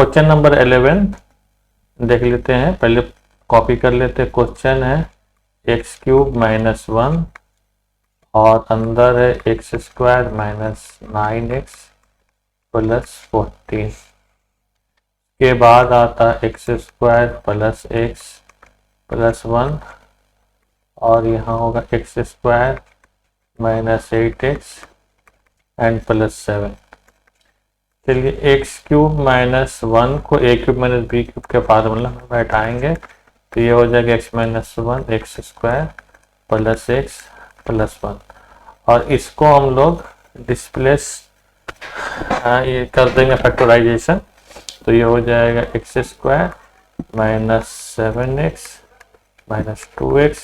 Question number 11 देख लेते हैं, पहले कॉपी कर लेते हैं। क्वेश्चन है एक्स क्यूब माइनस 1 और अंदर है x square minus 9x plus 14 के बाद आता है x square plus x plus 1 और यहाँ होगा x square minus 8x and plus 7। चलिए एक्स क्यूब माइनस 1 को ए क्यूब माइनस बी क्यूब के फार्मूला में बैठाएंगे तो ये हो जाएगा x minus 1 x square plus x plus 1 और इसको हम लोग डिस्प्लेस ये कर देंगे फैक्टराइजेशन तो ये हो जाएगा x square minus 7x minus 2x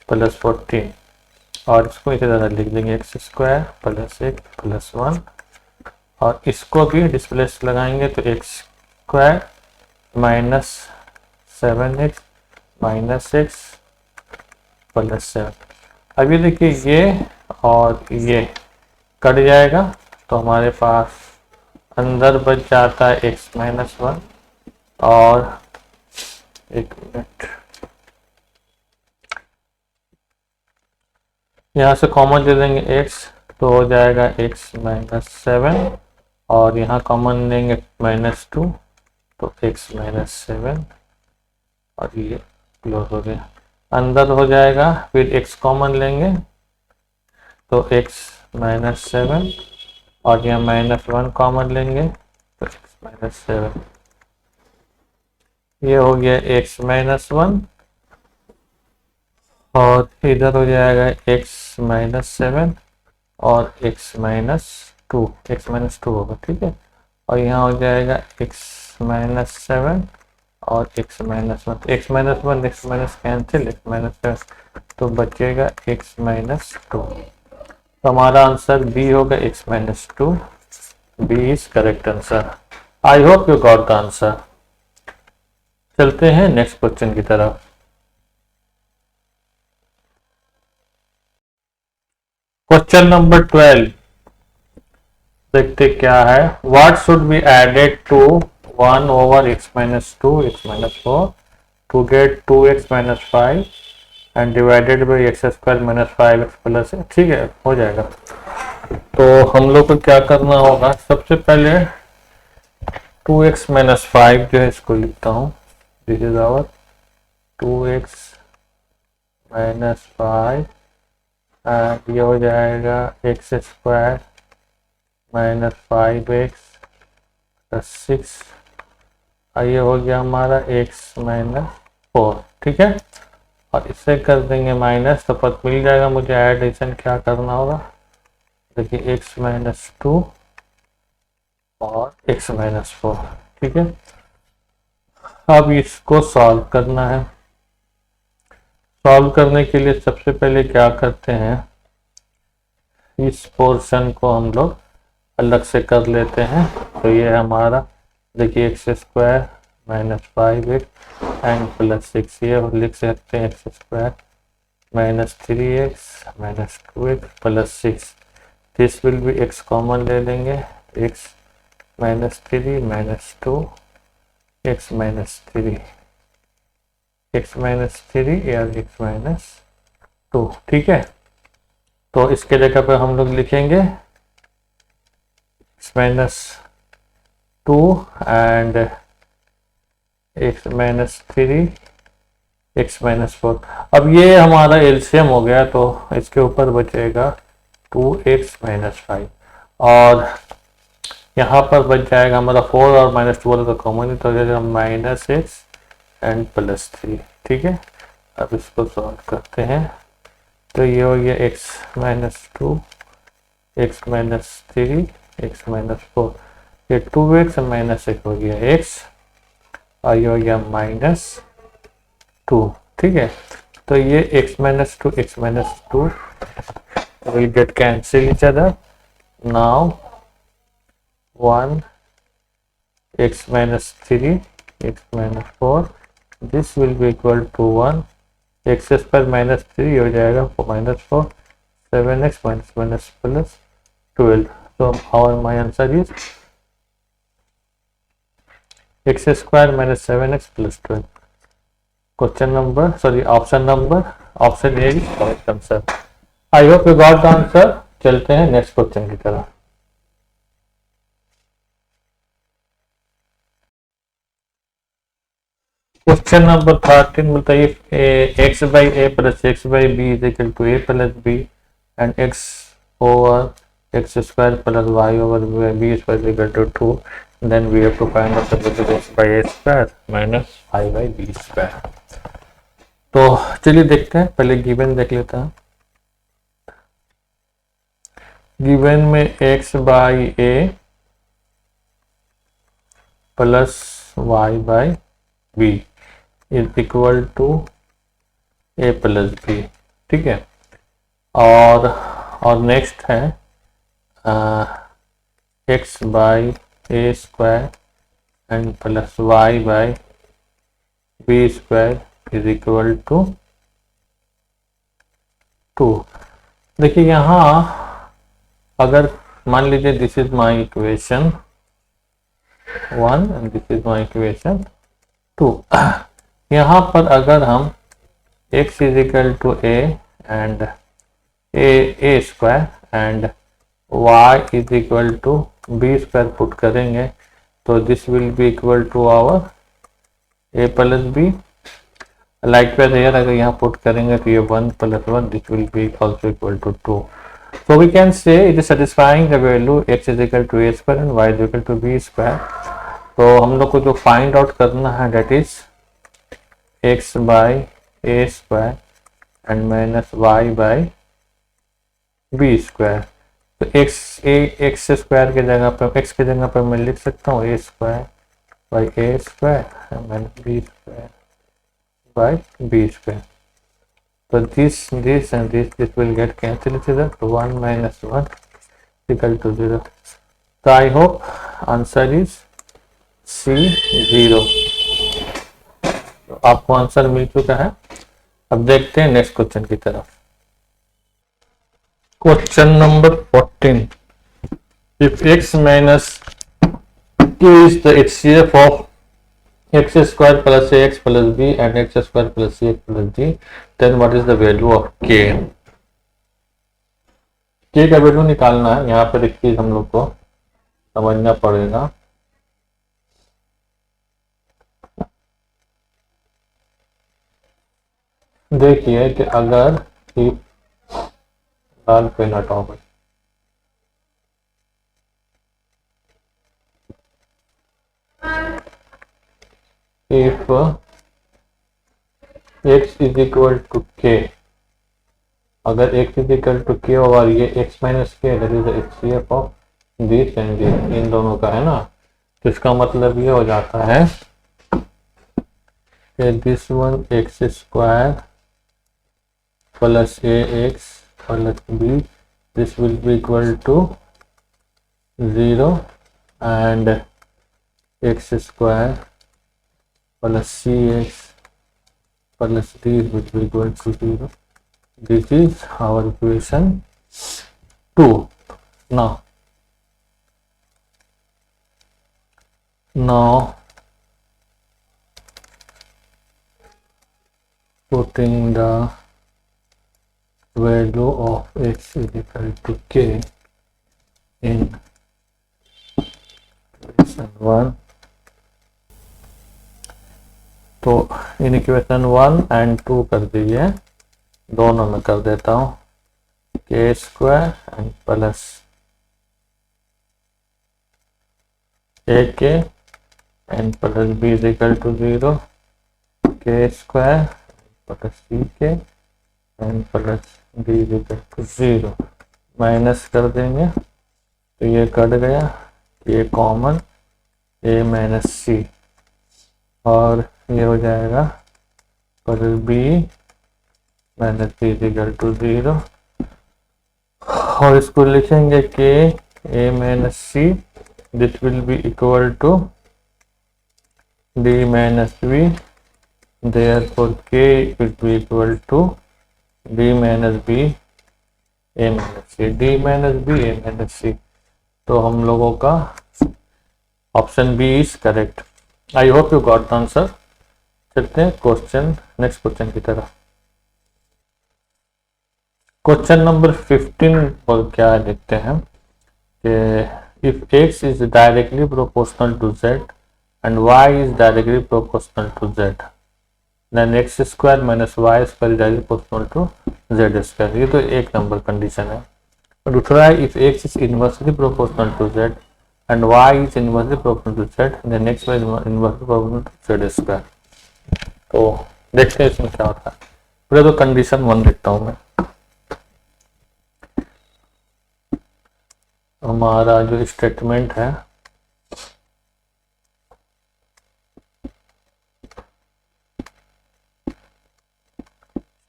plus 14 और इसको इसी तरह लिख देंगे x square plus x plus 1 और इसको भी डिस्प्लेस लगाएंगे तो x square minus 7x minus x plus 7। अभी देखिए ये और ये कट जाएगा तो हमारे पास अंदर बच जाता है एक्स माइनस 1 और एक मिनट यहाँ से कॉमन ले लेंगे x तो हो जाएगा x माइनस 7 और यहाँ कॉमन लेंगे माइनस 2 तो x माइनस 7 और ये क्लोज हो गया। अंदर हो जाएगा फिर x कॉमन लेंगे तो x माइनस 7 और यहाँ माइनस 1 कॉमन लेंगे तो x माइनस 7। ये हो गया x माइनस 1 और इधर हो जाएगा x माइनस 7 और x माइनस 2 होगा, ठीक है। और यहाँ हो जाएगा x माइनस 7 और x minus 1 x minus cancel x minus 7 तो बचेगा x माइनस 2। तो हमारा आंसर बी होगा x minus 2। B is correct answer. I hope you got the answer. चलते हैं नेक्स्ट क्वेश्चन की तरफ। क्वेश्चन नंबर 12 देखते क्या है। What should be added to 1 over x minus 2 x minus 4 to get 2x minus 5 and divided by x square minus 5x plus. ठीक है, हो जाएगा। तो हम लोग को क्या करना होगा, सबसे पहले 2x माइनस 5 जो है इसको लिखता हूँ। This is our 2x minus 5 ये हो जाएगा x square minus 5x plus 6 और ये हो गया हमारा x माइनस 4, ठीक है। और इससे कर देंगे माइनस तो पद मिल जाएगा मुझे। एडिशन क्या करना होगा, देखिए x माइनस 2 और x माइनस 4, ठीक है। अब इसको सॉल्व करना है। सॉल्व करने के लिए सबसे पहले क्या करते हैं, इस पोर्शन को हम लोग अलग से कर लेते हैं। तो ये हमारा देखिए x square minus 5x and plus 6 ये लिख सकते हैं x square minus 3x minus 2x plus 6। This will B x common ले लेंगे, x minus 3 minus 2 x minus 3 x minus 3 या x माइनस 2, ठीक है। तो इसके जगह पर हम लोग लिखेंगे x minus 2 and x minus 3 x minus 4। अब ये हमारा एलसीएम हो गया तो इसके ऊपर बचेगा 2x माइनस 5 और यहाँ पर बच जाएगा हमारा 4 और माइनस 2 तो कॉमन ही तो हो जाएगा माइनस x एंड प्लस 3, ठीक है। अब इसको सॉल्व करते हैं तो ये हो गया x minus 2 x minus 3 x minus 4 ये 2x माइनस 1 हो गया x और ये हो गया माइनस 2, ठीक है। तो ये x minus 2 will get cancel each other. Now 1 x minus 3 x minus 4 this will be equal to 1 x square minus 3 हो जाएगा minus 4 7x minus plus 12. So our my answer is x square minus 7x plus 12। Question number option A is correct answer. I hope you got the answer. चलते हैं next question की तरफ। Question number 13 बताइए, x by a plus x by b is equal to a plus b and x over x square plus y over b square is equal to 2, then we have to find out the value of x by a square minus y by b square. तो चलिए देखते हैं, पहले given देख लेते हैं। Given में x by a plus y by b is equal to a plus b, ठीक है। और नेक्स्ट है x by a square and plus y by b square is equal to 2। देखिए यहाँ अगर मान लीजिए this is my equation 1 and this is my equation 2। यहाँ पर अगर हम x is equal to a and a square and y is equal to B square put करेंगे तो this will be equal to our a plus b. Likewise here अगर यहाँ put करेंगे तो ये 1 plus 1 this will be also equal to 2। So we can say it is satisfying the value x is equal to a square and y is equal to b square। तो हम लोग को जो फाइंड आउट करना है that is x by a square and minus y by b square। तो x square के जगह पर x के जगह पर मैं लिख सकता हूँ a square by a square and minus b square by b square। So this and this will get cancelled each other, so 1 minus 1 equal to 0। So I hope answer is C 0। तो आपको answer मिल चुका है। अब देखते हैं next question की तरफ। Question number 14, if x minus 2 is the HCF of x square plus ax plus b and x square plus cx plus d, then what is the value of k। k का value निकालना है। यहाँ पर एक चीज हम लोग को समझना पड़ेगा। देखिए कि अगर लाल पेन हटाओ भाई, if x is equal to k, अगर x is equal to k और ये x minus k that is the HCF of this and this, इन दोनों का है ना, तो इसका मतलब ये हो जाता है कि this one x square plus ax plus b this will be equal to 0 and x square plus cx plus d which will equal to 0। This is our equation 2। Now putting the value of x is equal to k in equation 1, तो in equation 1 and 2 कर दीजिए, दोनों में कर देता हूँ के square and plus a k and plus b is equal to 0, k square plus c k and plus b is equal to 0। Minus कर देंगे तो ये कट गया, ये कॉमन ए माइनस सी और ये हो जाएगा पर B minus B equal to 0 और इसको लिखेंगे K A minus C this will be equal to D minus B, therefore K will be equal to D minus B A minus C, D minus B A minus C. तो हम लोगों का option B is correct. I hope you got the answer. चलते हैं question, next question की तरफ। Question number 15 पर क्या देखते हैं कि if x is directly proportional to z and y is directly proportional to z, then x square minus y square is directly proportional to z square. ये तो एक नंबर कंडीशन है। और दूसरा है if x is inversely proportional to z and y is inversely proportional to z, then x y inversely proportional to z square. तो देखते हैं इसमें क्या होता है। पहले तो कंडीशन 1 देखता हूँ मैं। हमारा जो स्टेटमेंट है,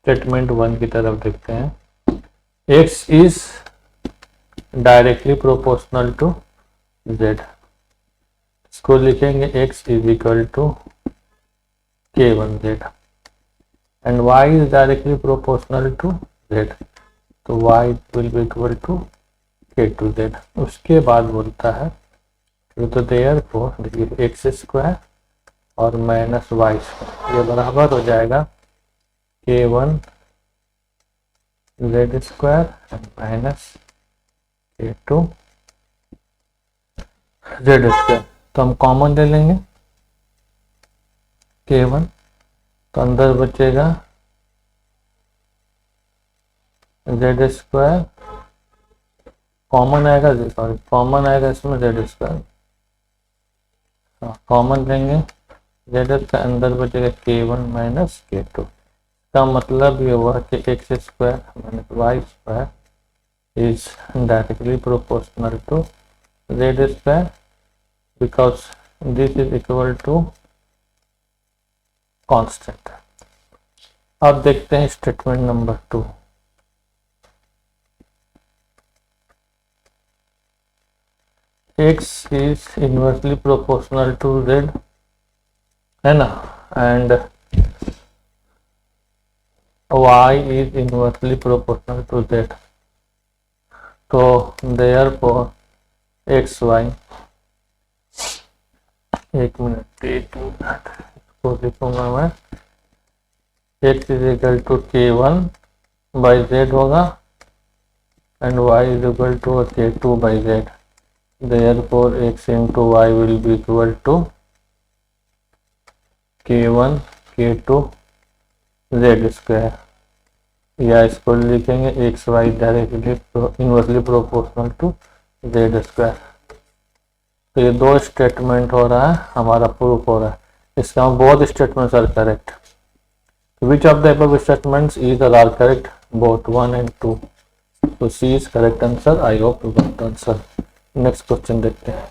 स्टेटमेंट 1 की तरफ देखते हैं। x is directly proportional to z, इसको लिखेंगे x is equal to k1z and y is directly proportional to z, तो y will be equal to k2z। उसके बाद बोलता है तो देयरफॉर देखिए एक्स स्क्वायर और माइनस वाई स्क्वायर ये बराबर हो जाएगा k1 z square and minus k2 z square. तो हम कॉमन ले लेंगे k1, तो अंदर बचेगा z स्क्वायर, कॉमन आएगा, सॉरी कॉमन आएगा इसमें z स्क्वायर, कॉमन लेंगे z का अंदर बचेगा k1 माइनस k2। का मतलब ये हुआ कि x square minus y square is directly proportional to z square because this is equal to constant. अब देखते हैं statement number 2। X is inversely proportional to z है ना, and y is inversely proportional to z, तो therefore x y, एक मिनट इसको लिखूंगा मैं, x is equal to k1 by z होगा and y is equal to k2 by z, therefore x into y will be equal to k1 k2 z square, या इसको लिखेंगे x y directly inversely proportional to z square. तो ये दो statement हो रहा है, हमारा प्रूफ हो रहा है। इसका हम both statements are correct. Which of the above statements either are correct, both 1 and 2, तो C is correct answer. I hope you got the answer. Next question देखते हैं।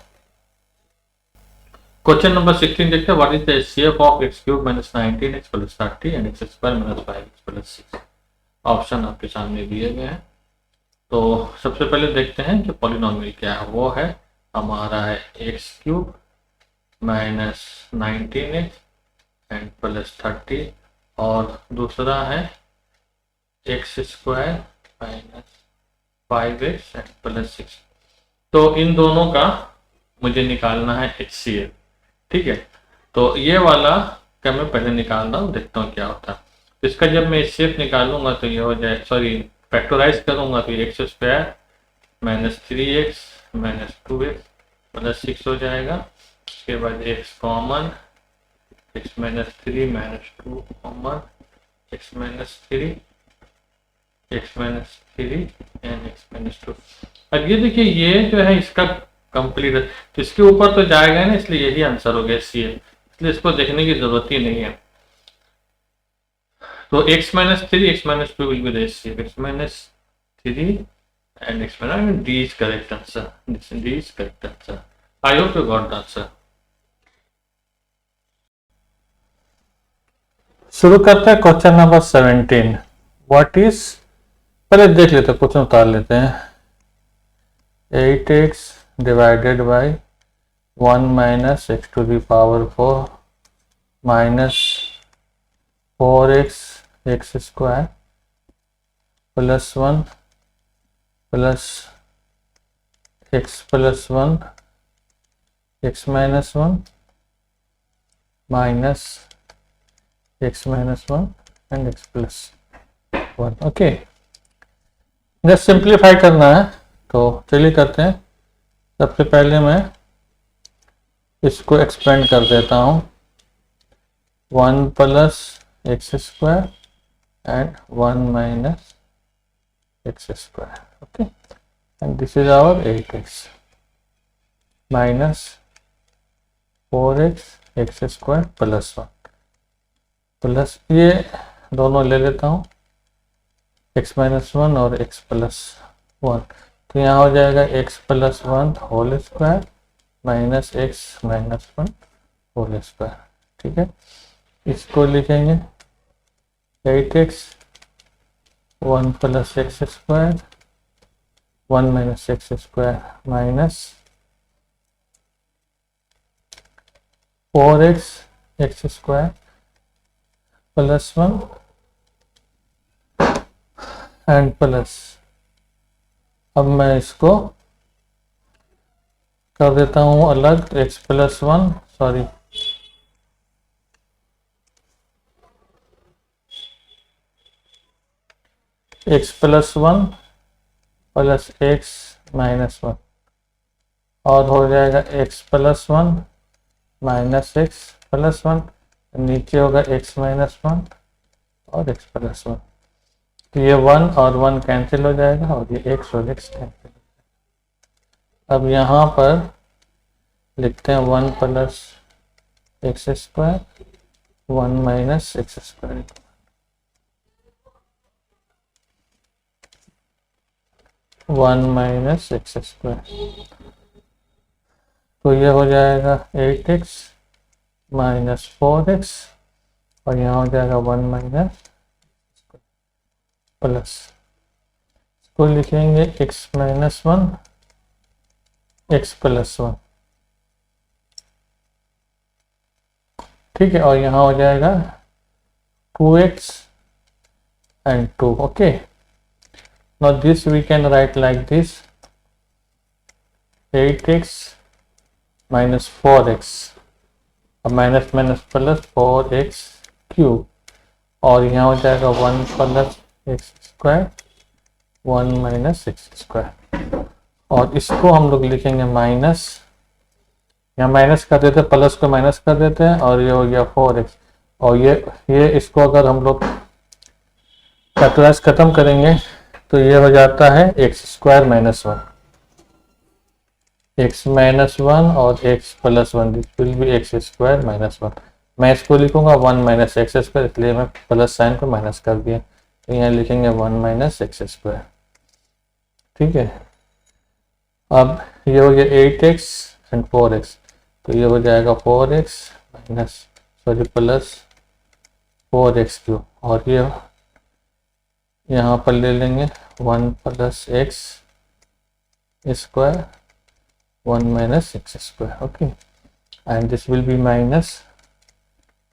क्वेश्चन नंबर 16 देखते हैं। What is the HCF of x cube minus 19x plus 30 and x square minus 5x plus 6। Option आपके सामने दिए गए हैं। तो सबसे पहले देखते हैं कि पॉलिनोमियल क्या है। वो है हमारा है x cube minus 19x and plus 30 और दूसरा है x square minus 5x and plus 6। तो इन दोनों का मुझे निकालना है HCF, ठीक है। तो ये वाला का मैं पहले निकाल रहा हूँ, देखता हूँ क्या होता है। तो इसका जब मैं HCF निकालूंगा तो ये हो जाए, सॉरी फैक्टराइज करूंगा तो x square minus 3x minus 2x plus 6 हो जाएगा। उसके बाद x common, x minus 3 minus 2 common, x minus 3 and x minus 2। अब ये देखिए ये जो है इसका कंप्लीट है, तो इसके ऊपर तो जाएगा ना, इसलिए यही आंसर हो गया सी है, इसलिए इसको देखने की जरूरत ही नहीं है। तो x minus 3 x minus 2 will be the c, x minus 3 and x minus d is correct answer, d is correct answer. I hope you got the answer. शुरू करते हैं क्वेश्चन नंबर 17। व्हाट इज, पहले देख लेते हैं, question उतार लेते हैं। 8x divided by 1 minus x to the power 4 minus 4x x square plus 1 plus x plus 1 x minus 1 minus x minus 1 and x plus 1। Okay, just simplify करना है तो चलिए करते हैं। सबसे पहले मैं इसको एक्सपेंड कर देता हूँ, 1 plus x square and 1 minus x square. Okay, and this is our 8x minus 4x x square plus 1 plus ये दोनों ले लेता हूँ, x माइनस 1 और x प्लस 1, तो यहाँ हो जाएगा x plus 1 whole square minus x minus 1 whole square. ठीक है, इसको लिखेंगे 8x 1 plus x square 1 minus x square minus 4x x square plus 1 and plus, अब मैं इसको कर देता हूँ अलग, x plus 1 sorry x plus 1 plus x minus 1 और हो जाएगा x plus 1 minus x plus 1, नीचे होगा x माइनस 1 और x प्लस 1, तो ये 1 और 1 कैंसिल हो जाएगा और ये x और x कैंसिल। अब यहाँ पर लिखते हैं 1 plus x square 1 minus x square, 1 minus x square, तो ये हो जाएगा 8x माइनस 4x और यहाँ हो जाएगा 1 माइनस प्लस, इसको लिखेंगे x माइनस 1 x प्लस 1। ठीक है, और यहाँ हो जाएगा 2x and 2। okay, now this we can write like this, 8x minus 4x, अब minus minus plus 4x cube और यहाँ हो जाएगा 1 plus x square 1 minus x square, और इसको हम लोग लिखेंगे माइनस, यहाँ माइनस कर देते हैं, प्लस को माइनस कर देते हैं और ये हो गया 4x, और ये इसको अगर हम लोग फैक्टराइज खत्म करेंगे तो ये हो जाता है x square minus 1, x minus 1 और x plus 1, this will B x square minus 1। मैं इसको लिखूंगा 1 माइनस एक्स स्क्वायर, इसलिए मैं प्लस साइन को माइनस कर दिया, तो यहाँ लिखेंगे 1 माइनस एक्स स्क्वायर। ठीक है, अब ये हो गया 8x एंड 4x, तो ये हो जाएगा 4x minus sorry plus 4x cube, और ये यहाँ पर ले लेंगे 1 plus x square 1 minus x square. Okay, and this will B minus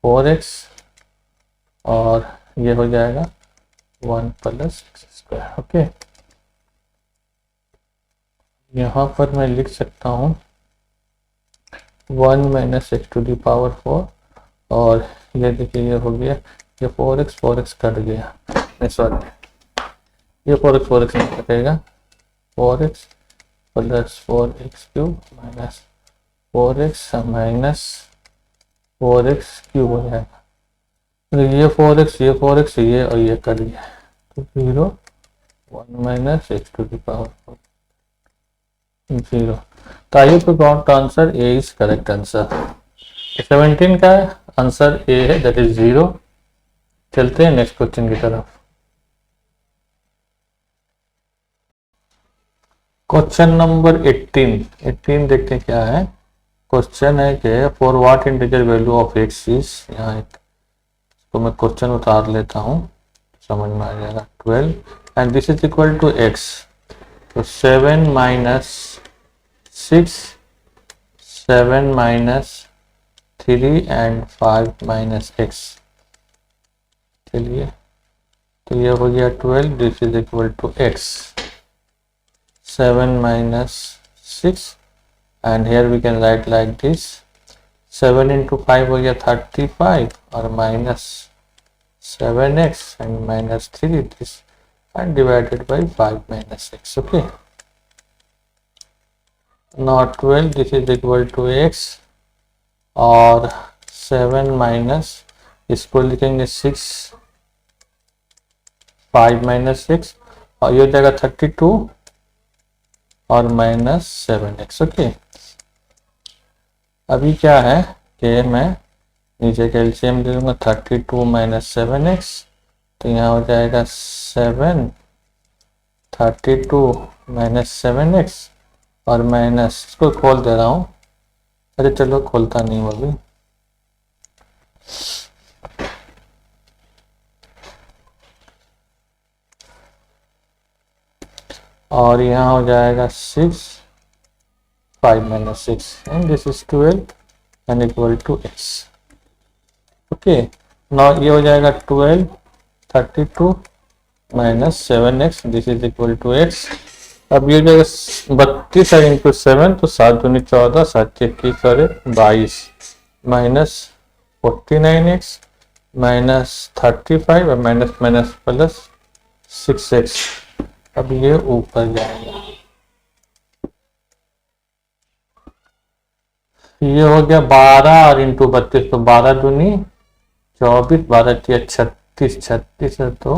4x और ये हो जाएगा 1 प्लस एक्स स्क्वायर। ओके, यहाँ पर मैं लिख सकता हूँ 1 minus x to the power 4, और ये देखिए ये हो गया, ये 4x कट गया, नहीं सॉरी ये 4x नहीं कटेगा, 4x plus 4x cube minus 4x minus 4x cube हो जाएगा, तो ये 4x ये और ये कट गया, तो 0 1 minus x to the power 4 0। तो I hope got answer, a is correct answer. 17 का आंसर ए है, दैट इज 0। चलते हैं नेक्स्ट क्वेश्चन की तरफ। क्वेश्चन नंबर 18 देखते हैं क्या है। क्वेश्चन है कि for what integer value of x is, यहाँ एक तो मैं क्वेश्चन उतार लेता हूँ, समझ में आ जाएगा, 12 and this is equal to x, तो 7 minus 6 7 minus 3 and 5 minus x. चलिए, तो ये हो गया 12, this is equal to x 7 minus 6 and here we can write like this, 7 into 5 हो गया 35 और minus 7x and minus 3 this and divided by 5 minus x. Okay, not 12 this is equal to x और 7 minus इसको लिखेंगे 6 5 minus 6 और ये हो जाएगा 32 और माइनस 7x. ओके, अभी क्या है कि मैं नीचे का एलसीएम ले लूँगा 32 माइनस 7x, तो यहाँ हो जाएगा 7 32 माइनस 7x और माइनस इसको खोल दे रहा हूँ. अरे चलो खोलता नहीं वो भी. और यहाँ हो जाएगा 6 5 minus 6 and this is 12 and equal to x. Okay, now ये हो जाएगा 12 32 minus 7x this is equal to x. अब ये हो जाएगा 32 है इंटू 7 तो 7 दूनी 14 7 21 और 22 माइनस 49x माइनस 35 और माइनस माइनस प्लस 6x. अब ये ऊपर जाएगा. ये हो गया 12 और इंटू 32 तो 12 दूनी 24 12 36 36 है तो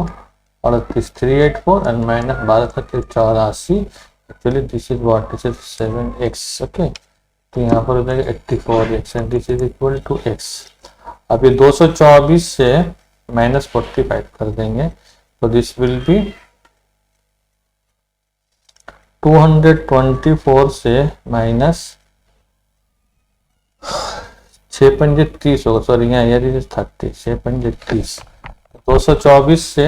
38 384 and minus 12 84. Actually this is what this is 7x. Okay, तो यहाँ पर हो जाएगा 84x and this is equal to x. अब ये 224 से माइनस 45 कर देंगे तो दिस विल बी 224 से माइनस 6 पंजे 30 होगा. सॉरी यहाँ यार 30 6 पंजे 30 224 से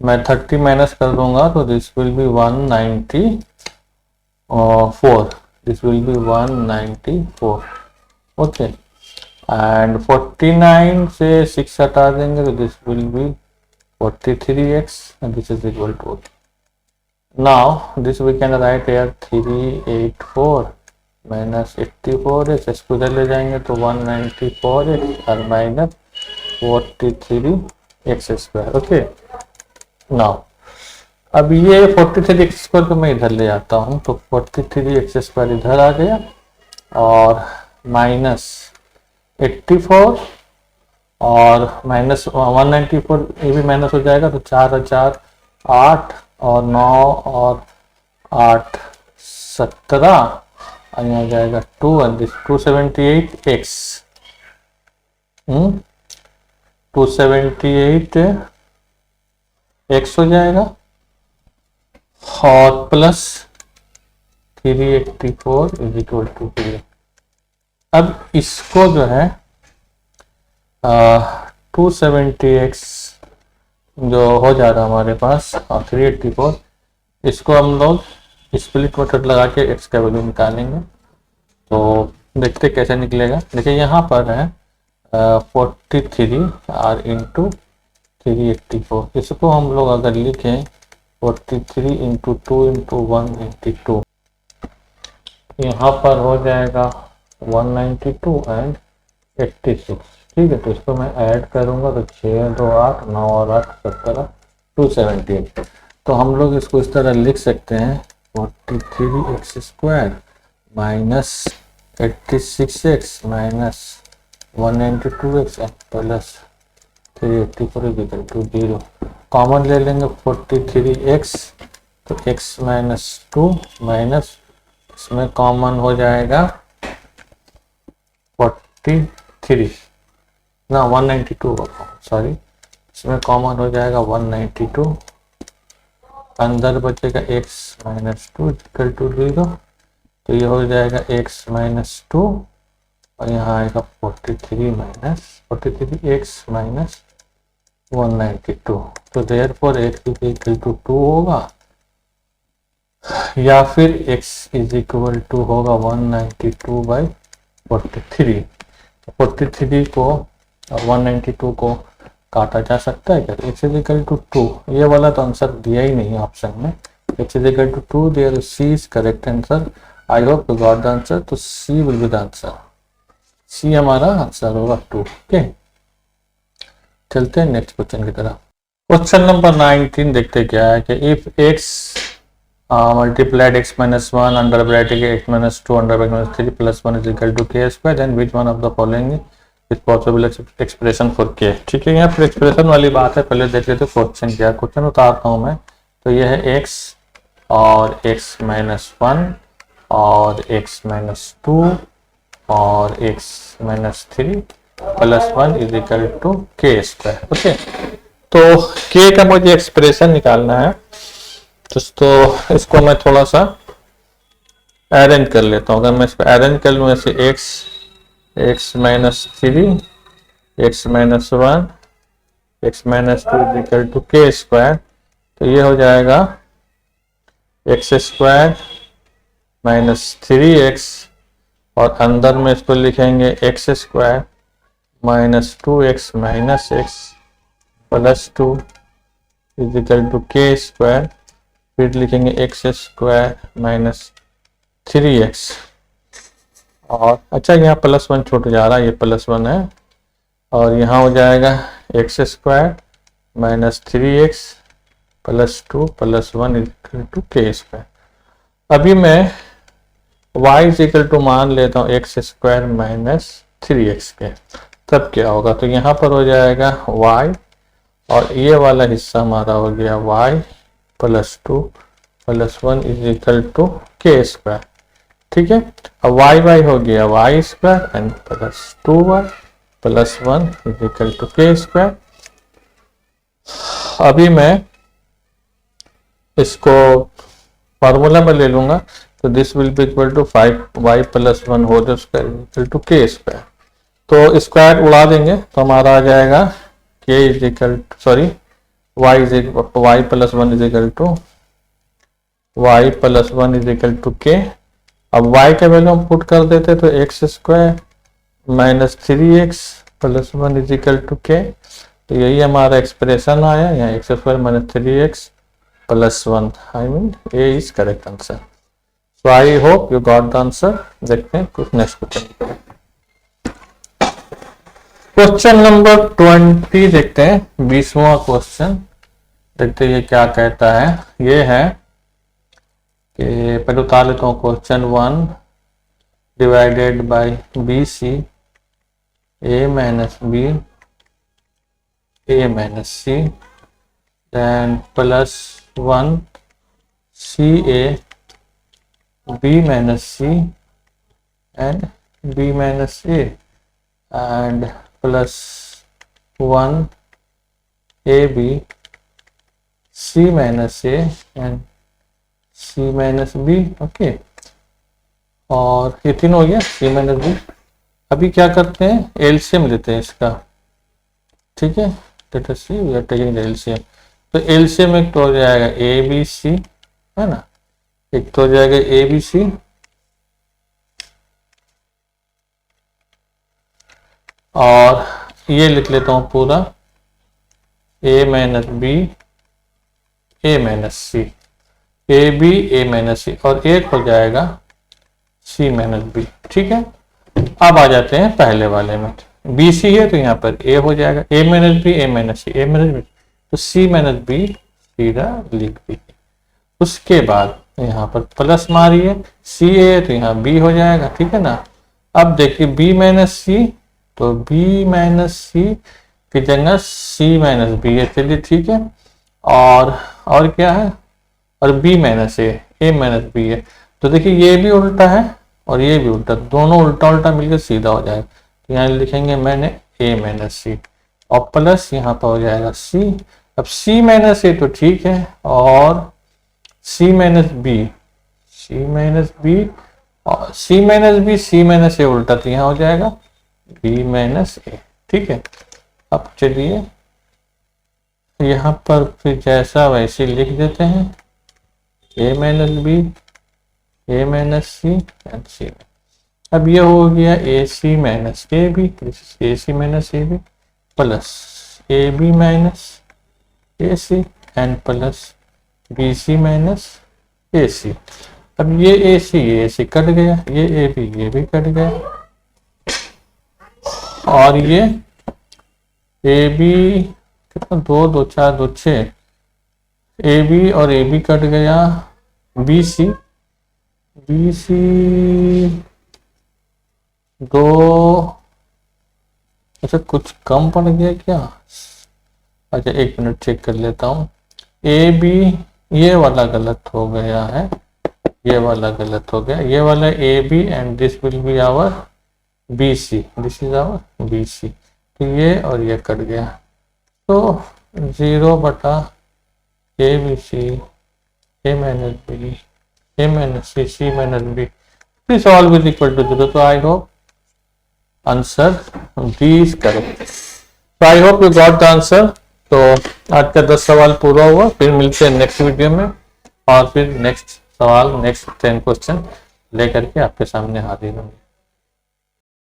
मैं 30 माइनस कर दूंगा तो this will be 194. This will be 194. Okay, and 49 से 6 हटा देंगे तो this will be 43x and this is equal to. Now this we can write here 384 minus 84x इसको इधर ले जाएंगे तो 194x और minus 43x square. Okay, now अब ये 43x स्क्वायर को मैं इधर ले जाता हूँ तो 43x स्क्वायर इधर आ गया और माइनस 84 और माइनस 194 ये भी माइनस हो जाएगा तो 4 और 4 8 और 9 और 8 17 और यहाँ जाएगा 2 और दिस 278x 278x हो जाएगा और प्लस 384 इज इक्वल टू 3. अब इसको जो है 270x जो हो जा रहा है हमारे पास और 384 इसको हम लोग स्प्लिट मेथड लगा के x का वैल्यू निकालेंगे तो देखते कैसे निकलेगा. देखिए यहाँ पर है 43 और इंटू 384. इसको हम लोग अगर लिखें 43 इंटू 2 इंटू 182 यहाँ पर हो जाएगा 192 एंड 86. ठीक है, तो इसको मैं ऐड करूँगा तो 6 2 8 9 और 8 17 278. तो हम लोग इसको इस तरह लिख सकते हैं 43x square minus 86x minus 192x plus 384 equal to 0. Common ले लेंगे 43x तो x माइनस 2 माइनस इसमें कॉमन हो जाएगा 43 ना 192 सॉरी इसमें कॉमन हो जाएगा 192. अंदर बचेगा x माइनस 2 इक्वल टू 0 तो ये हो जाएगा x माइनस 2 और यहाँ आएगा 43x माइनस 192. तो देयरफॉर x इक्वल टू 2 होगा या फिर x इज इक्वल टू होगा 192 बाई 43. 43 को 192 को काटा जा सकता है क्या? x इज इक्वल टू 2 ये वाला तो आंसर दिया ही नहीं ऑप्शन में. x is equal to 2 there C is correct answer. I hope you got the answer. तो C will be the answer. सी हमारा आंसर होगा 2। ओके, चलते हैं नेक्स्ट क्वेश्चन की तरफ। क्वेश्चन नंबर 19 देखते क्या है कि if X multiplied x minus one under bracket x minus two under bracket minus three plus one is equal to के square, then which one of the following is possible expression for K. ठीक है, यहाँ पर expression वाली बात है, पहले देख लेते क्वेश्चन क्या। क्वेश्चन उतारता हूँ मैं, तो यह है x और x माइनस वन और x माइनस टू और x minus three plus one is equal to के स्क्वायर। ओके, तो k का मुझे एक्सप्रेशन निकालना है, तो इसको मैं थोड़ा सा अरेंज कर लेता हूँ। अगर मैं इसको अरेंज कर लूँ ऐसे x minus three x minus one x minus two is equal to के स्क्वायर, तो ये हो जाएगा x square minus three x और अंदर में इसको लिखेंगे x square minus two x minus x plus two is equal to के स्क्वायर, फिर लिखेंगे x square minus three x और अच्छा यहाँ प्लस वन छूट जा रहा है, ये प्लस वन है, और यहाँ हो जाएगा x square minus three x plus two plus one is equal to के स्क्वायर। अभी मैं y इज इक्वल टू मान लेता हूँ x square minus three x के, तब क्या होगा, तो यहाँ पर हो जाएगा y और ये वाला हिस्सा हमारा हो गया y plus two plus one is equal to के स्क्वायर। ठीक है, अब y हो गया y square and plus two y plus one is equal to के स्क्वायर। अभी मैं इसको फार्मूला में ले लूंगा, तो this will be equal to 5y plus one whole square equal to के स्क्वायर। तो स्क्वायर उड़ा देंगे तो हमारा आ जाएगा k is equal sorry y plus one is equal to y plus one is equal to k. अब y का वैल्यू हम पुट कर देते तो x square minus three x plus one is equal to k, तो यही हमारा expression आया, यहाँ x square minus three x plus one, I mean A is correct answer. So I hope you got the answer. देखते हैं कुछ next question. Question number 20 देखते हैं, 20वां क्वेश्चन। देखते हैं ये क्या कहता है। ये है कि पहले उतार लेता हूँ question 1 divided by b C A minus B A minus c then plus one c A B minus C and b minus a and plus one a B C minus a and c minus b. Okay, और ये तीन हो गया सी minus B. अभी क्या करते हैं, LCM लेते हैं इसका। ठीक है, let us see we are taking the LCM. तो एलसीएम एक तो हो जाएगा ए बी सी, है ना, एक तो हो जाएगा ए बी सी और ये लिख लेता हूं पूरा A minus B A minus C, A B A minus C, और एक हो जाएगा सी माइनस बी। ठीक है, अब आ जाते हैं पहले वाले में। बी सी है तो यहाँ पर ए हो जाएगा ए माइनस बी ए माइनस सी ए माइनस बी, तो सी माइनस बी सीधा लिख दी। उसके बाद यहाँ पर प्लस मारिए, सी ए तो यहाँ बी हो जाएगा। ठीक है ना, अब देखिए बी माइनस सी, तो बी माइनस सी की जगह सी माइनस बी है। चलिए ठीक है, और क्या है, और बी माइनस ए माइनस बी है। तो देखिए ये भी उल्टा है और ये भी उल्टा, दोनों उल्टा उल्टा मिलकर सीधा हो जाएगा। तो यहाँ लिखेंगे मैंने ए माइनस सी और प्लस यहाँ पर हो जाएगा सी। अब सी माइनस ए तो ठीक है, और सी माइनस बी सी माइनस बी और C minus B C minus A उल्टा, तो यहाँ हो जाएगा बी माइनस ए। ठीक है, अब चलिए यहाँ पर फिर जैसा वैसे लिख देते हैं A minus B A minus C and C. अब ये हो गया A C minus A B, A C minus A B plus A B minus A C and plus B C minus A C. अब ये ए सी cut गया, ये A B cut गया, और ये ए बी कितना, 2 2 4 2 6, ए बी और A B cut गया, बी सी, बी सी 2, अच्छा कुछ कम पड़ गया क्या, अच्छा 1 मिनट चेक कर लेता हूँ। ए बी ये वाला गलत हो गया है, ये वाला गलत हो गया, ये वाला A B and this will be our B C, this is our B C, तो ये और ये कट गया, तो 0 बटा A B C A minus B A minus C C minus B, this all is equal to 0। तो I hope answer B is correct. तो I hope you got the answer. तो आज का 10 सवाल पूरा हुआ, फिर मिलते हैं नेक्स्ट वीडियो में और फिर नेक्स्ट सवाल, नेक्स्ट 10 क्वेश्चन लेकर के आपके सामने हाजिर होंगे।